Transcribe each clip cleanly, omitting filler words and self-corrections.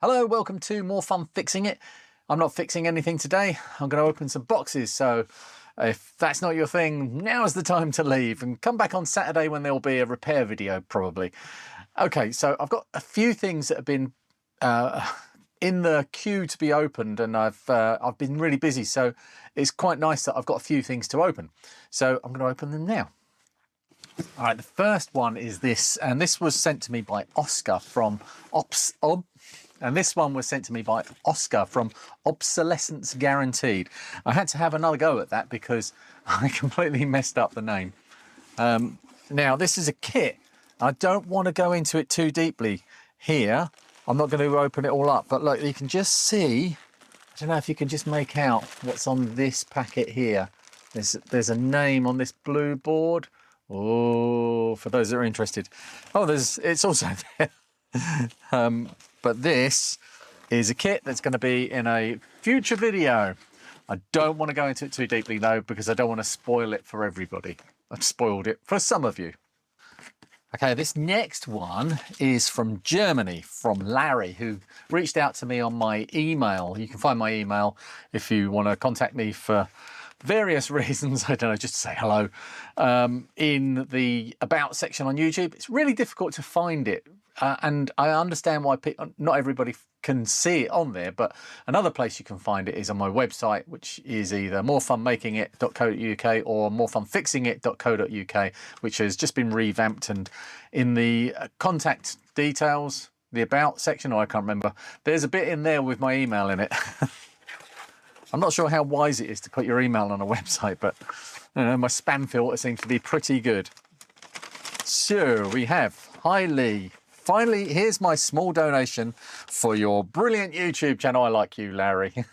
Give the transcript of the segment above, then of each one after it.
Hello, welcome to More Fun Fixing It. I'm not fixing anything today. I'm going to open some boxes, so if that's not your thing, now's the time to leave and come back on Saturday when there'll be a repair video probably. Okay, so I've got a few things that have been in the queue to be opened, and I've been really busy, so it's quite nice that I've got a few things to open. So I'm going to open them now. All right, the first one is this, and this was sent to me by Oscar from Obsolescence Guaranteed. I had to have another go at that because I completely messed up the name. Now, this is a kit. I don't want to go into it too deeply here. I'm not going to open it all up, but look, you can just see, I don't know if you can just make out what's on this packet here. There's a name on this blue board. Oh, for those that are interested. Oh, it's also there. But this is a kit that's going to be in a future video. I don't want to go into it too deeply though, because I don't want to spoil it for everybody. I've spoiled it for some of you. Okay, this next one is from Germany, from Larry, who reached out to me on my email. You can find my email if you want to contact me for various reasons, I don't know, just to say hello, in the About section on YouTube. It's really difficult to find it, and I understand why not everybody can see it on there, but another place you can find it is on my website, which is either morefunmakingit.co.uk or morefunfixingit.co.uk, which has just been revamped, and in the contact details, the About section, or I can't remember, there's a bit in there with my email in it. I'm not sure how wise it is to put your email on a website, but my spam filter seems to be pretty good. So we have, hi Lee, finally here's my small donation for your brilliant YouTube channel. I like you, Larry.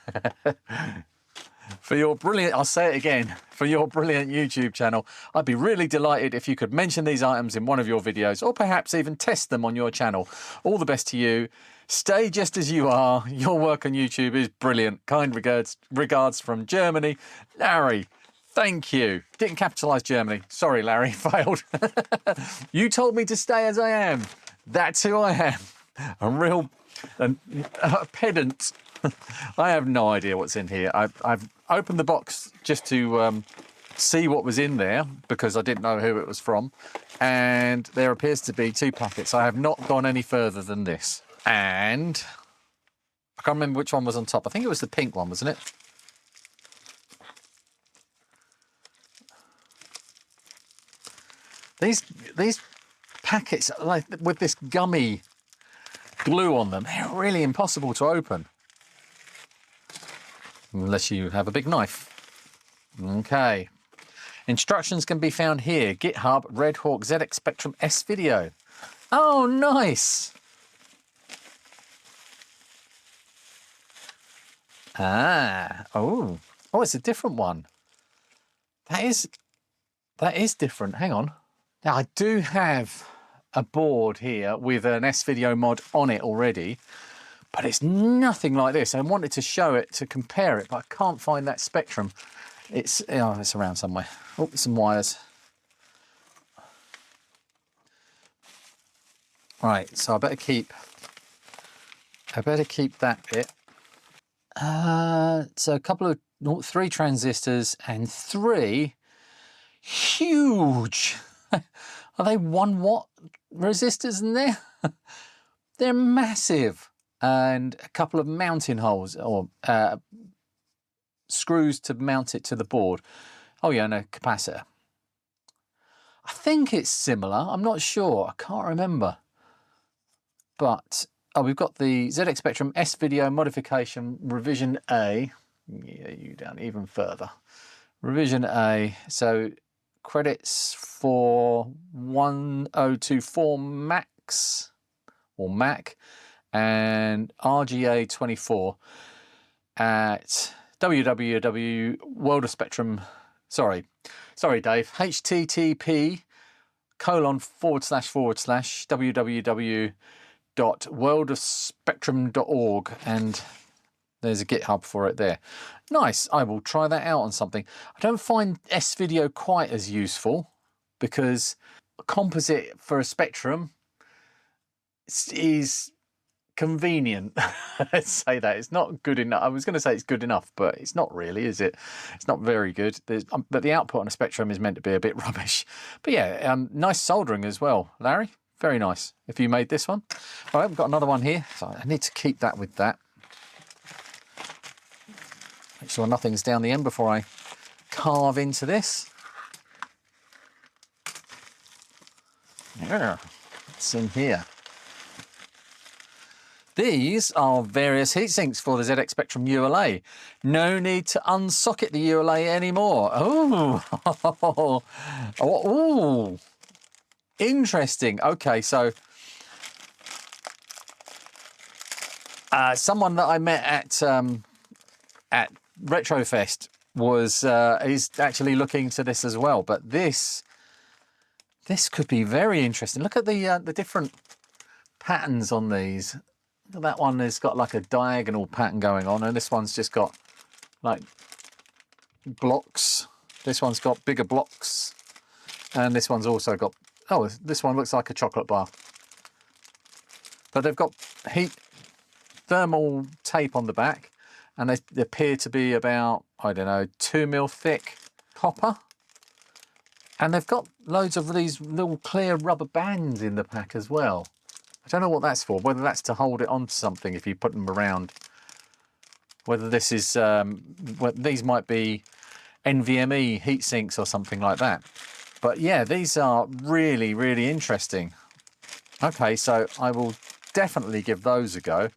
For your brilliant, I'll say it again, for your brilliant YouTube channel. I'd be really delighted if you could mention these items in one of your videos, or perhaps even test them on your channel. All the best to you. Stay just as you are. Your work on YouTube is brilliant. Kind regards from Germany. Larry, thank you. Didn't capitalise Germany. Sorry, Larry, failed. You told me to stay as I am. That's who I am. A pedant. I have no idea what's in here. I've opened the box just to see what was in there because I didn't know who it was from. And there appears to be 2 packets. I have not gone any further than this. And I can't remember which one was on top. I think it was the pink one, wasn't it? These packets, like with this gummy glue on them, they're really impossible to open. Unless you have a big knife. Okay. Instructions can be found here. GitHub, Red Hawk ZX Spectrum S video. Oh, nice. Oh, it's a different one. That is different. Hang on. Now I do have a board here with an S-Video mod on it already, but it's nothing like this. I wanted to show it to compare it, but I can't find that Spectrum. It's around somewhere. Oh, some wires. Right, so I better keep that bit. So a couple of 3 transistors and 3 huge, are they 1 watt resistors in there? They're massive. And a couple of mounting holes or screws to mount it to the board. Oh yeah, and a capacitor. I think it's similar. I'm not sure. I can't remember. But oh, we've got the ZX Spectrum S-Video modification revision A. Yeah, you down even further. Revision A. So credits for 1024 Max or Mac and RGA 24 at www.worldofspectrum. Sorry, Dave. http://www.worldofspectrum.org, and there's a GitHub for it there. Nice. I will try that out on something. I don't find S-Video quite as useful because a composite for a Spectrum is convenient. Let's say that. It's not good enough. I was going to say it's good enough, but it's not really, is it? It's not very good. But the output on a Spectrum is meant to be a bit rubbish. But yeah, nice soldering as well, Larry. Very nice. If you made this one. All right, we've got another one here. So I need to keep that with that. Make sure nothing's down the end before I carve into this. Yeah, it's in here. These are various heatsinks for the ZX Spectrum ULA. No need to unsocket the ULA anymore. Oh, oh, interesting. Okay, so someone that I met at Retrofest is actually looking to this as well. But this could be very interesting. Look at the different patterns on these. That one has got like a diagonal pattern going on, and this one's just got like blocks. This one's got bigger blocks, and this one's also got, oh, this one looks like a chocolate bar. But they've got thermal tape on the back, and they appear to be about, I don't know, 2 mil thick copper. And they've got loads of these little clear rubber bands in the pack as well. I don't know what that's for, whether that's to hold it onto something if you put them around. Whether this is, these might be NVMe heat sinks or something like that. But yeah, these are really, really interesting. Okay, so I will definitely give those a go.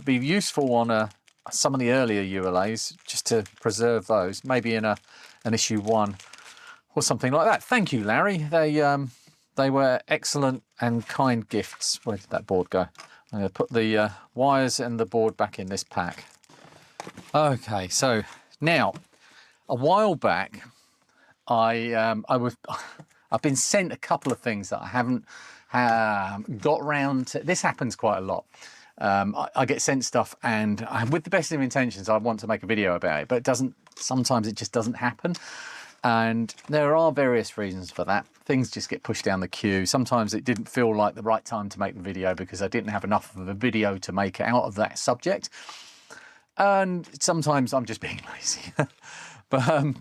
Be useful on some of the earlier ULAs, just to preserve those, maybe in an issue 1 or something like that. Thank you, Larry. They were excellent and kind gifts. Where did that board go? I'm going to put the wires and the board back in this pack. Okay, so now, a while back, I've been sent a couple of things that I haven't got round to. This happens quite a lot. I get sent stuff, and with the best of intentions, I want to make a video about it, but it doesn't. Sometimes it just doesn't happen. And there are various reasons for that. Things just get pushed down the queue. Sometimes it didn't feel like the right time to make the video because I didn't have enough of a video to make out of that subject. And sometimes I'm just being lazy. But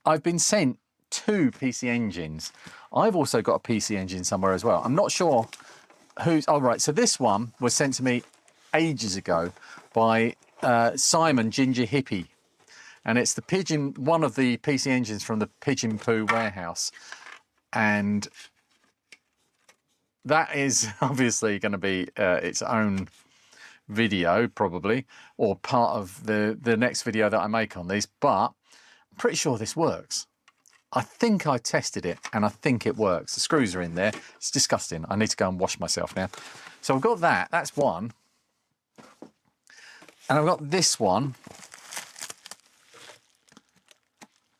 I've been sent 2 PC engines. I've also got a PC engine somewhere as well. I'm not sure who's... Oh, right. So this one was sent to me ages ago by Simon Ginger Hippie. And it's the one of the PC engines from the Pigeon Poo warehouse. And that is obviously going to be its own video, probably, or part of the next video that I make on these. But I'm pretty sure this works. I think I tested it, and I think it works. The screws are in there. It's disgusting. I need to go and wash myself now. So I've got that. That's one. And I've got this one.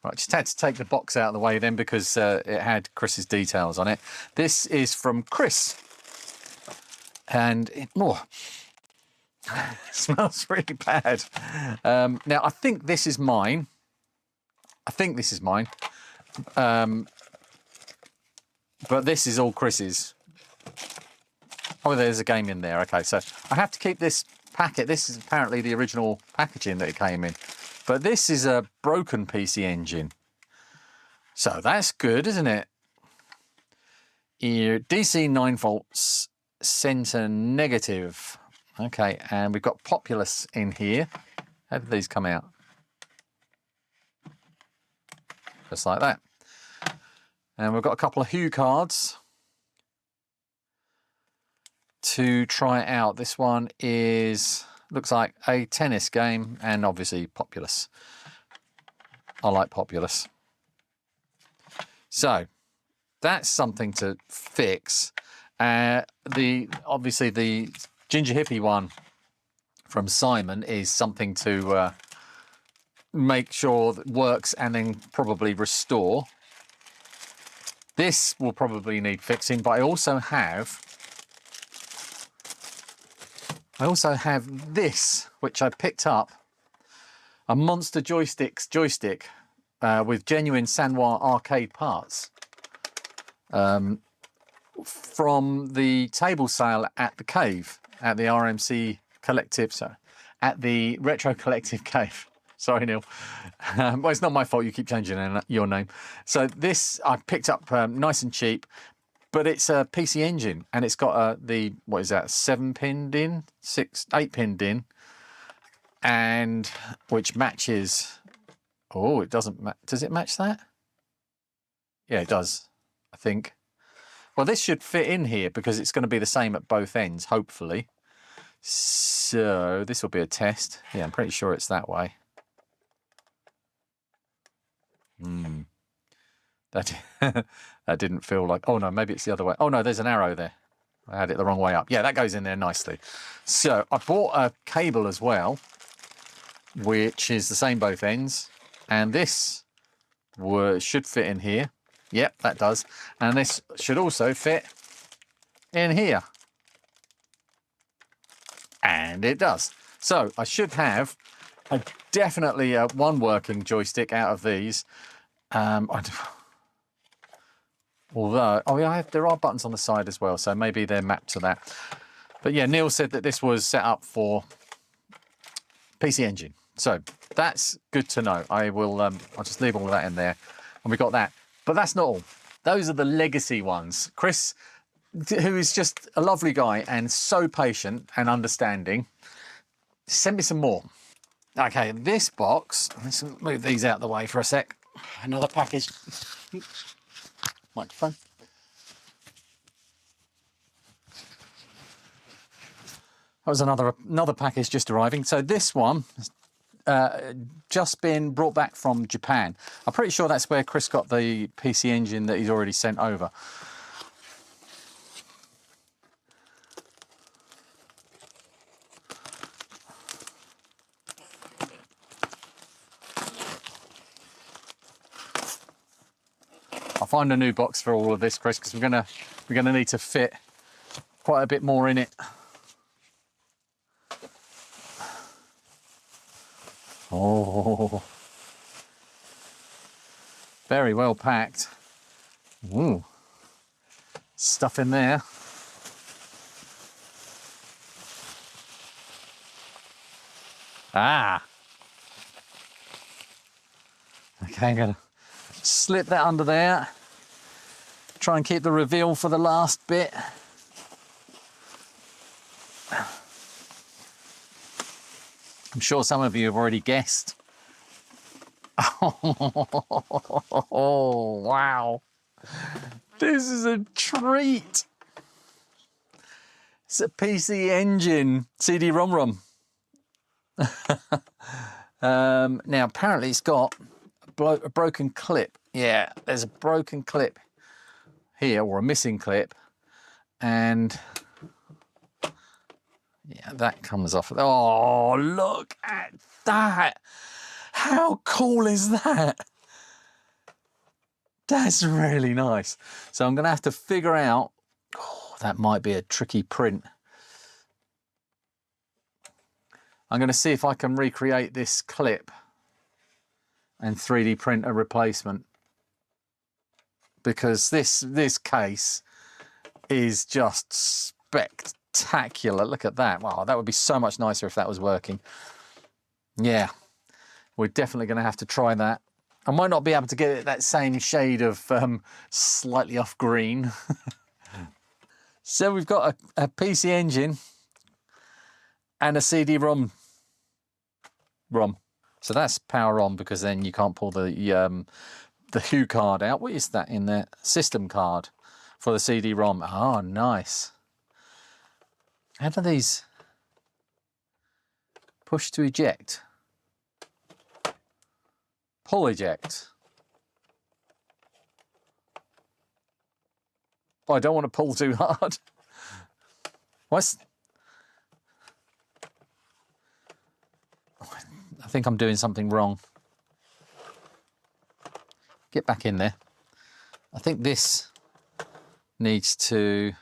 Right, just had to take the box out of the way then because it had Chris's details on it. This is from Chris. And it smells really bad. Now, I think this is mine. But this is all Chris's. Oh, there's a game in there. Okay, so I have to keep this packet. This is apparently the original packaging that it came in. But this is a broken PC engine. So that's good, isn't it? DC 9 volts, center negative. Okay, and we've got Populous in here. How did these come out? Just like that. And we've got a couple of HuCards to try out. This one looks like a tennis game, and obviously Populous. I like Populous. So that's something to fix. Obviously the Ginger Hippie one from Simon is something to make sure that works and then probably restore. This will probably need fixing, but I also have this, which I picked up, a Monster joystick with genuine Sanwa arcade parts from the table sale at the Cave. at the RMC Collective, so at the Retro Collective Cave. Sorry, Neil. Well, it's not my fault. You keep changing your name. So this I picked up nice and cheap, but it's a PC Engine, and it's got the, what is that, 7-pin DIN, 8-pin DIN, and which matches. Oh, it doesn't. Does it match that? Yeah, it does, I think. Well, this should fit in here because it's going to be the same at both ends, hopefully. So this will be a test. Yeah, I'm pretty sure it's that way. That that didn't feel like. Oh no, maybe it's the other way. Oh no, there's an arrow there. I had it the wrong way up. Yeah, that goes in there nicely. So I bought a cable as well, which is the same both ends, and this should fit in here. Yep, that does. And this should also fit in here. And it does. So I should have definitely one working joystick out of these. Although, oh yeah, there are buttons on the side as well, so maybe they're mapped to that. But yeah, Neil said that this was set up for PC Engine. So that's good to know. I'll just leave all of that in there. And we got that. But that's not all. Those are the legacy ones. Chris, who is just a lovely guy and so patient and understanding, sent me some more. Okay, this box, let's move these out of the way for a sec. Another package. Microphone. That was another package just arriving. So this one just been brought back from Japan. I'm pretty sure that's where Chris got the PC Engine that he's already sent over. I'll find a new box for all of this, Chris, because we're gonna need to fit quite a bit more in it. Oh, very well packed. Ooh, stuff in there. Ah. Okay, I'm gonna slip that under there. Try and keep the reveal for the last bit. I'm sure some of you have already guessed. Oh, wow. This is a treat. It's a PC Engine CD-ROM. Now, apparently it's got a broken clip. Yeah, there's a broken clip here, or a missing clip. And yeah, that comes off. Oh, look at that. How cool is that? That's really nice. So I'm going to have to figure out, oh, that might be a tricky print. I'm going to see if I can recreate this clip and 3D print a replacement, because this case is just spectacular. Look at that. Wow, that would be so much nicer if that was working. Yeah, we're definitely going to have to try that. I might not be able to get it that same shade of slightly off green. So we've got a PC Engine and a CD-ROM. So that's power on, because then you can't pull the HuCard out. What is that in there? System card for the CD-ROM. Oh, nice. How do these push to eject? Pull eject. Oh, I don't want to pull too hard. I think I'm doing something wrong. Get back in there. I think this needs to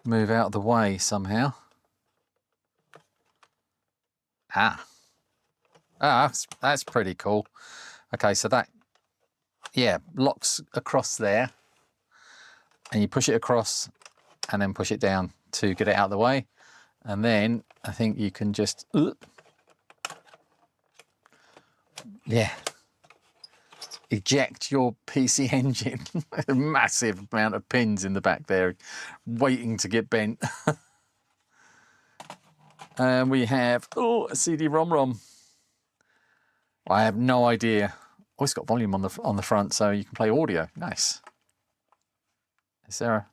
move out of the way somehow. That's pretty cool. Okay, so that, yeah, locks across there, and you push it across and then push it down to get it out of the way. And then I think you can just, yeah, eject your PC Engine. A massive amount of pins in the back there waiting to get bent. And we have, a CD-ROM. I have no idea. Oh, it's got volume on the front, so you can play audio. Nice. Is that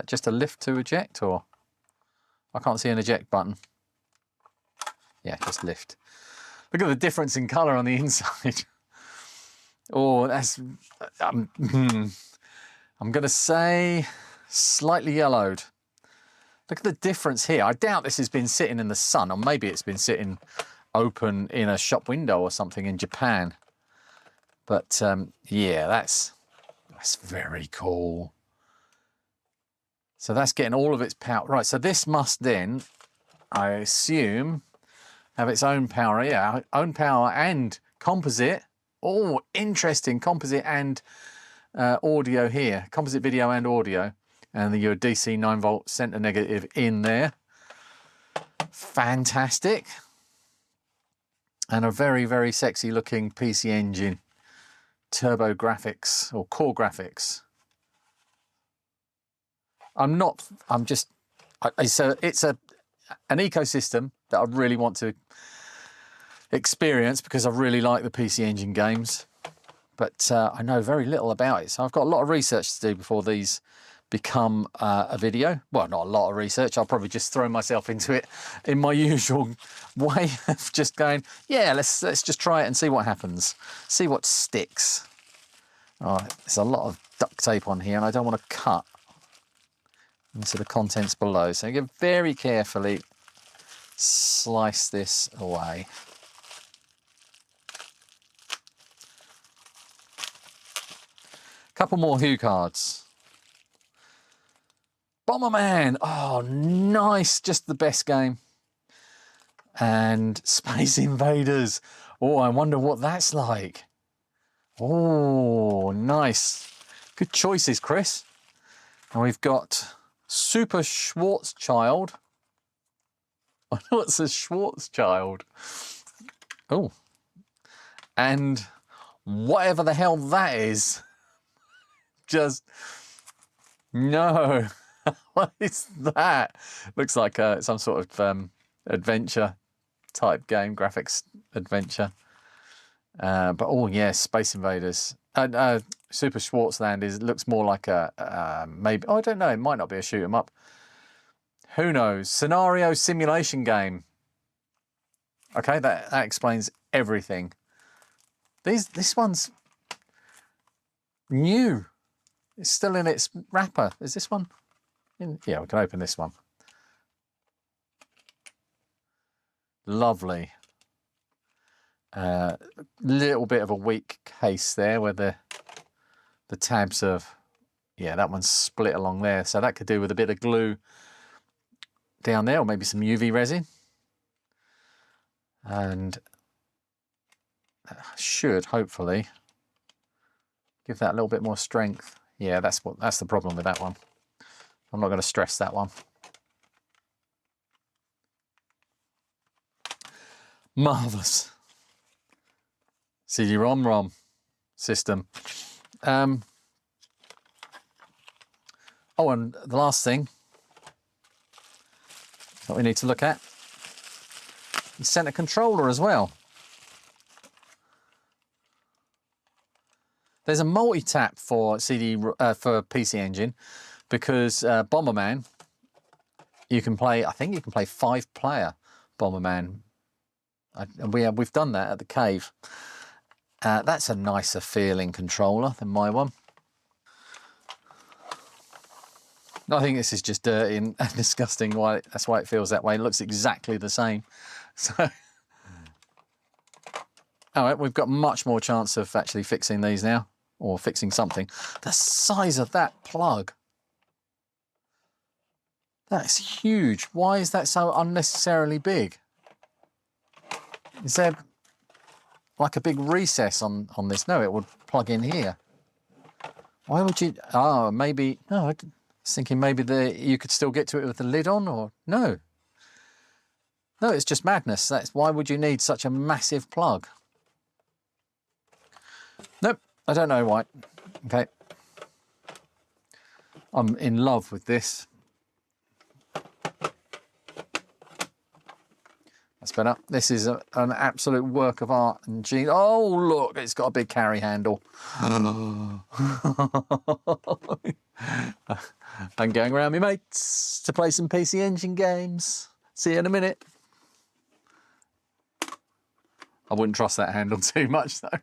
just a lift to eject, or? I can't see an eject button. Yeah, just lift. Look at the difference in colour on the inside. Oh, that's, I'm going to say slightly yellowed. Look at the difference here. I doubt this has been sitting in the sun, or maybe it's been sitting open in a shop window or something in Japan. But yeah, that's very cool. So that's getting all of its power. Right, so this must then, I assume, have its own power. Yeah, own power and composite. Oh, interesting. Composite and audio here. Composite video and audio. And then your DC 9-volt center negative in there. Fantastic. And a very, very sexy looking PC Engine. Turbo Grafx or Core Grafx. It's an ecosystem that I really want to experience because I really like the PC Engine games, but I know very little about it. So I've got a lot of research to do before these become a video. Well, not a lot of research. I'll probably just throw myself into it in my usual way of just going, yeah, let's just try it and see what happens, see what sticks. Oh, there's a lot of duct tape on here, and I don't want to cut into the contents below. So you can very carefully slice this away. Couple more HuCards. Bomberman, oh nice, just the best game. And Space Invaders, oh I wonder what that's like. Oh nice, good choices Chris. And we've got Super Schwarzschild. What's a Schwarzschild? Oh, and whatever the hell that is. Just, no. What is that? Looks like some sort of adventure type game, graphics adventure. But oh yes, Space Invaders. Super Schwarzland looks more like a maybe. Oh, I don't know. It might not be a shoot 'em up. Who knows? Scenario simulation game. Okay, that explains everything. This one's new. It's still in its wrapper. Is this one? Yeah, we can open this one. Lovely. Little bit of a weak case there where the tabs of, yeah, that one's split along there. So that could do with a bit of glue down there, or maybe some UV resin. And that should hopefully give that a little bit more strength. Yeah, that's the problem with that one. I'm not going to stress that one. Marvelous. CD-ROM system. Oh, and the last thing that we need to look at is center controller as well. There's a multi-tap for for PC Engine because Bomberman, you can play. I think you can play 5-player Bomberman, and we've done that at the cave. That's a nicer feeling controller than my one. I think this is just dirty and disgusting. That's why it feels that way. It looks exactly the same. So, all right, we've got much more chance of actually fixing these now, or fixing something. The size of that plug. That's huge. Why is that so unnecessarily big? Is there like a big recess on this? No, it would plug in here. Why would you? Oh, maybe. No, I was thinking maybe you could still get to it with the lid on, or no. No, it's just madness. That's why would you need such a massive plug? Nope, I don't know why. Okay. I'm in love with this. That's better. This is an absolute work of art and genius. Oh, look, it's got a big carry handle. I'm going around my mates to play some PC Engine games. See you in a minute. I wouldn't trust that handle too much, though.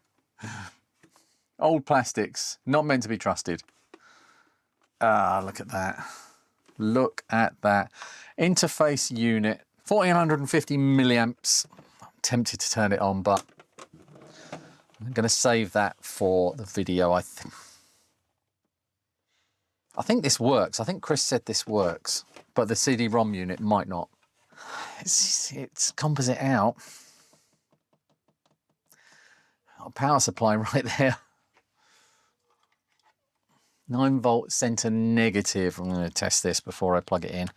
Old plastics, not meant to be trusted. Ah, look at that. Look at that. Interface unit, 1450 milliamps. I'm tempted to turn it on, but I'm going to save that for the video. I think this works. I think Chris said this works, but the CD-ROM unit might not. It's composite out. Power supply right there. 9-volt center negative. I'm going to test this before I plug it in.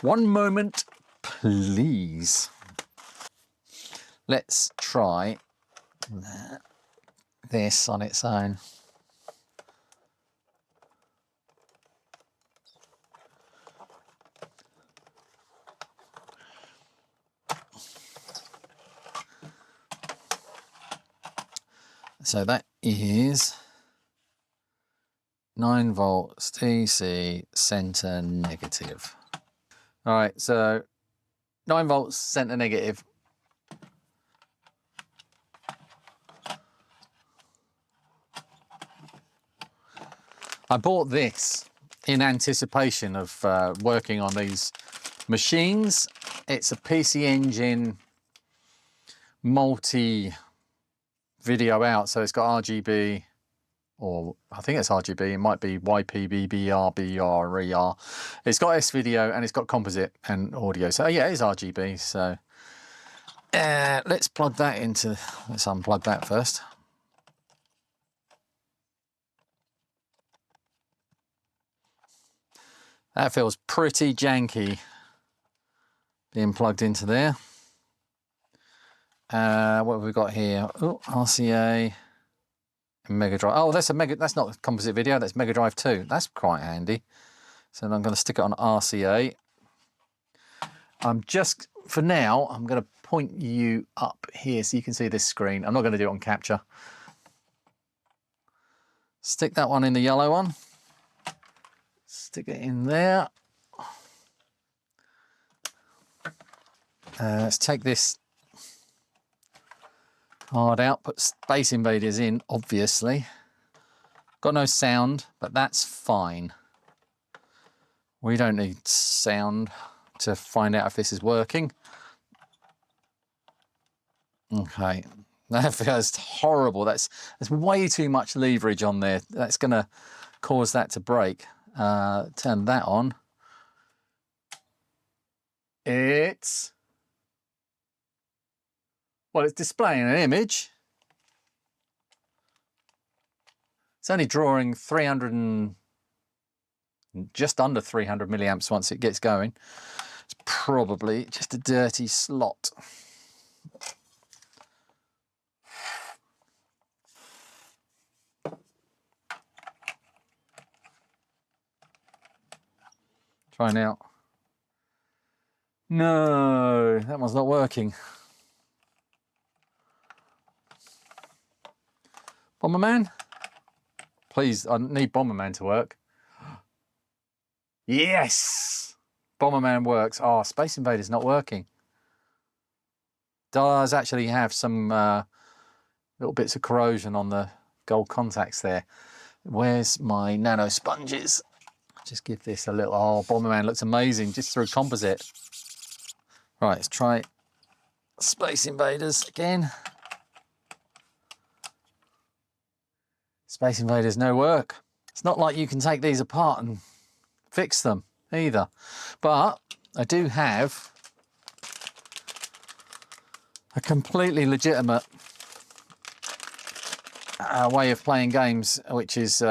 One moment, please. Let's try this on its own. So that is 9 volts DC center negative. All right, so 9 volts center negative. I bought this in anticipation of working on these machines. It's a PC Engine multi video out, so it's got RGB, or I think it's RGB, it might be YPBBR, BR. It's got S video and it's got composite and audio, so yeah, it is RGB. So let's plug that into, let's unplug that first. That feels pretty janky being plugged into there. What have we got here? Oh, RCA, Mega Drive. Oh, that's not composite video. That's Mega Drive 2. That's quite handy. So I'm going to stick it on RCA. For now, I'm going to point you up here so you can see this screen. I'm not going to do it on capture. Stick that one in the yellow one. Stick it in there. Let's take this card out, put Space Invaders in, obviously. Got no sound, but that's fine. We don't need sound to find out if this is working. Okay, that feels horrible. That's way too much leverage on there. That's going to cause that to break. Turn that on. It's displaying an image. It's only drawing 300 and just under 300 milliamps once it gets going. It's probably just a dirty slot. Try now. No, that one's not working. Bomberman? Please, I need Bomberman to work. Yes! Bomberman works. Oh, Space Invaders not working. Does actually have some little bits of corrosion on the gold contacts there. Where's my nano sponges? Just give this a little... Oh, Bomberman looks amazing just through composite. Right, let's try Space Invaders again. Space Invaders, no work. It's not like you can take these apart and fix them either. But I do have a completely legitimate way of playing games, which is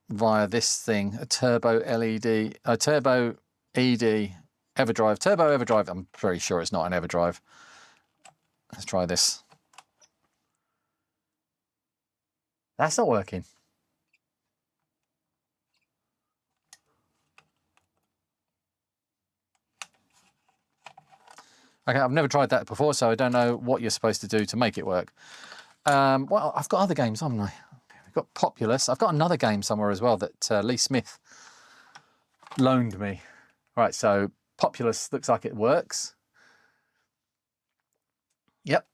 via this thing, a turbo LED, a turbo ED, EverDrive, Turbo EverDrive. I'm very sure it's not an EverDrive. Let's try this. That's not working. Okay, I've never tried that before, so I don't know what you're supposed to do to make it work. Well, I've got other games, haven't I? I've got Populous. I've got another game somewhere as well that Lee Smith loaned me. Right, so Populous looks like it works. Yep.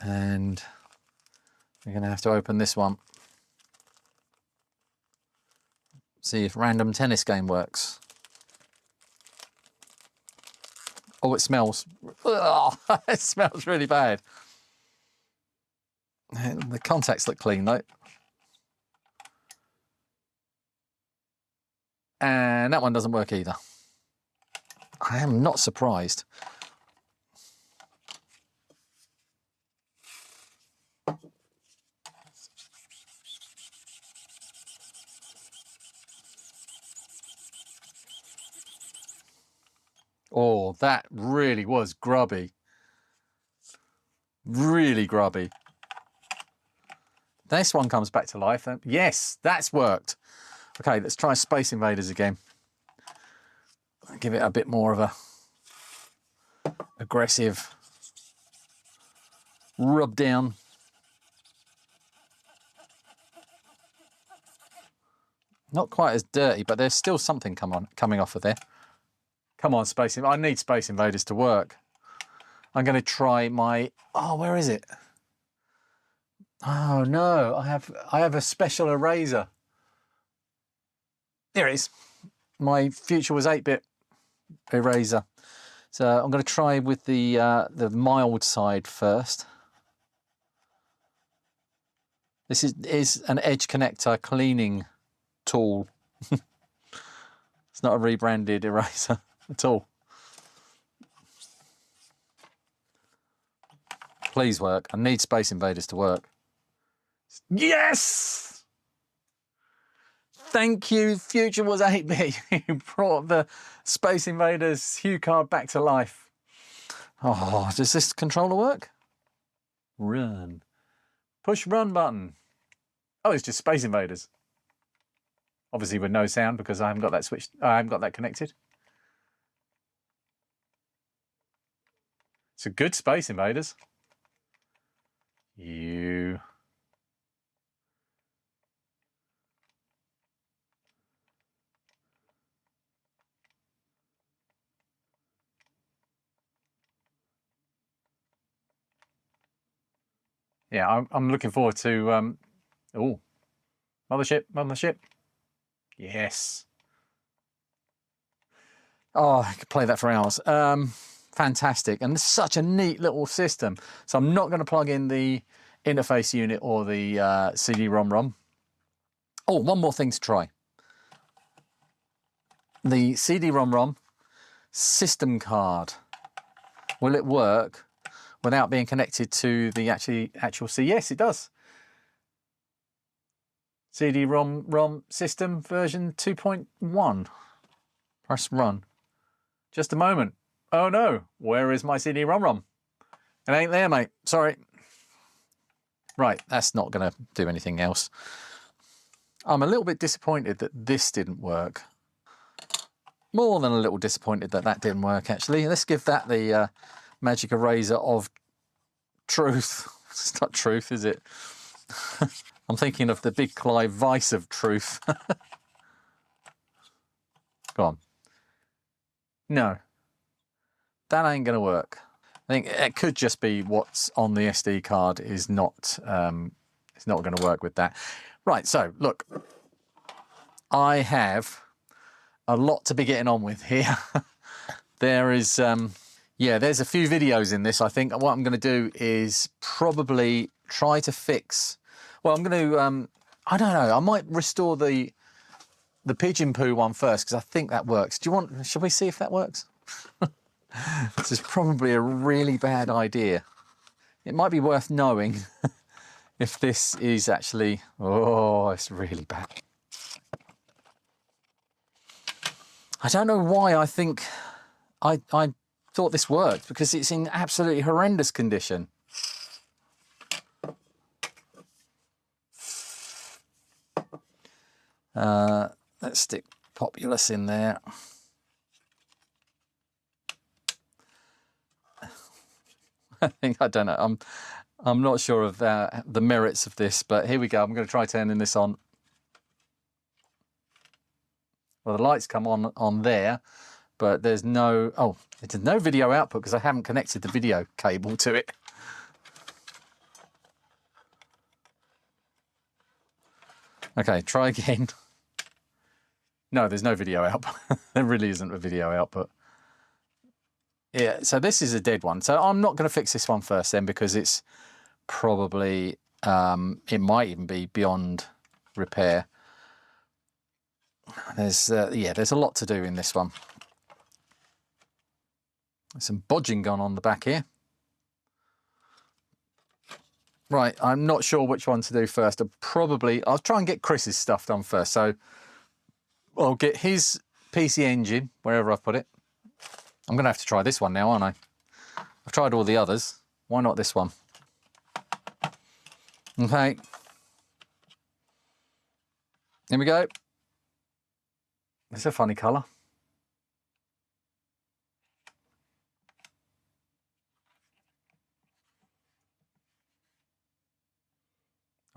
And we're going to have to open this one. See if Random Tennis Game works. Oh, it smells. Ugh, it smells really bad. The contacts look clean though. And that one doesn't work either. I am not surprised. Oh, that really was grubby. Really grubby. This one comes back to life. Yes, that's worked. Okay, let's try Space Invaders again. Give it a bit more of a aggressive rub down. Not quite as dirty, but there's still something coming off of there. Come on, Space Invaders. I need Space Invaders to work. I'm going to try my... Oh, where is it? Oh, no. I have a special eraser. There it is. My Future Was 8-bit eraser. So I'm going to try with the mild side first. This is an edge connector cleaning tool. It's not a rebranded eraser at all. Please work. I need Space Invaders to work. Yes! Thank you, Future Was 8-bit. You brought the Space Invaders HuCard back to life. Oh, does this controller work? Run. Push run button. Oh, it's just Space Invaders. Obviously with no sound because I haven't got that switched. I haven't got that connected. It's a good Space Invaders. You. Yeah, I'm looking forward to. Oh, mothership. Yes. Oh, I could play that for hours. Fantastic, and it's such a neat little system. So I'm not going to plug in the interface unit or the CD-ROM. Oh, one more thing to try. The CD-ROM system card. Will it work without being connected to the actual C? Yes, it does. CD-ROM system version 2.1. Press run. Just a moment. Oh no, where is my CD-ROM? It ain't there, mate. Sorry. Right, that's not going to do anything else. I'm a little bit disappointed that this didn't work. More than a little disappointed that that didn't work, actually. Let's give that the magic eraser of truth. It's not truth, is it? I'm thinking of the big Clive vice of truth. Go on. No. That ain't going to work. I think it could just be what's on the SD card is not it's not going to work with that. Right, so look, I have a lot to be getting on with here. There is, yeah, there's a few videos in this. I think what I'm going to do is probably try to fix. Well, I'm going to, I don't know. I might restore the pigeon poo one first because I think that works. Do you want? Shall we see if that works? This is probably a really bad idea. It might be worth knowing if this is actually. Oh, it's really bad. I don't know why I think I thought this worked, because it's in absolutely horrendous condition. Let's stick Populous in there. I don't know. I'm not sure of the merits of this, but here we go. I'm going to try turning this on. Well, the lights come on there, but there's no video output because I haven't connected the video cable to it. Okay, try again. No, there's no video output. There really isn't a video output. Yeah, so this is a dead one. So I'm not going to fix this one first then, because it's probably, it might even be beyond repair. There's a lot to do in this one. There's some bodging gone on the back here. Right, I'm not sure which one to do first. I'll try and get Chris's stuff done first. So I'll get his PC Engine, wherever I've put it. I'm going to have to try this one now, aren't I? I've tried all the others. Why not this one? Okay. Here we go. It's a funny colour.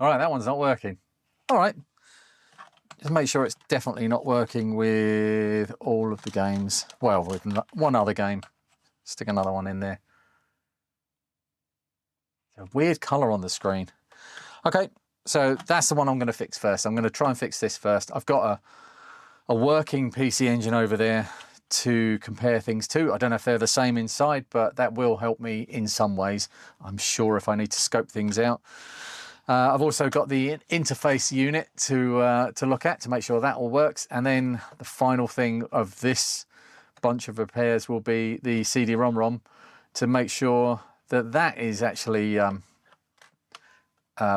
All right, that one's not working. All right. Just make sure it's definitely not working with all of the games. Well, with one other game. Stick another one in there. It's a weird colour on the screen. Okay, so that's the one I'm going to fix first. I'm going to try and fix this first. I've got a working PC Engine over there to compare things to. I don't know if they're the same inside, but that will help me in some ways, I'm sure, if I need to scope things out. I've also got the interface unit to look at to make sure that all works. And then the final thing of this bunch of repairs will be the CD-ROM to make sure that that is actually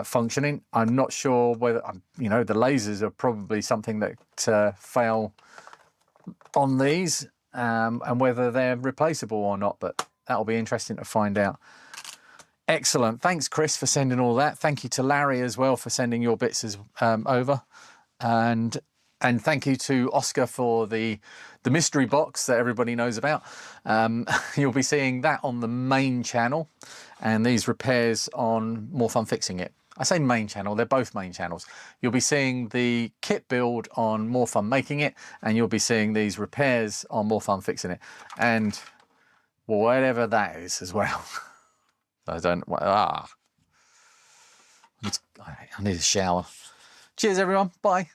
functioning. I'm not sure whether, the lasers are probably something that fail on these and whether they're replaceable or not, but that'll be interesting to find out. Excellent. Thanks, Chris, for sending all that. Thank you to Larry as well for sending your bits over. And thank you to Oscar for the mystery box that everybody knows about. You'll be seeing that on the main channel, and these repairs on More Fun Fixing It. I say main channel, they're both main channels. You'll be seeing the kit build on More Fun Making It, and you'll be seeing these repairs on More Fun Fixing It. And whatever that is as well. I need a shower. Cheers, everyone. Bye.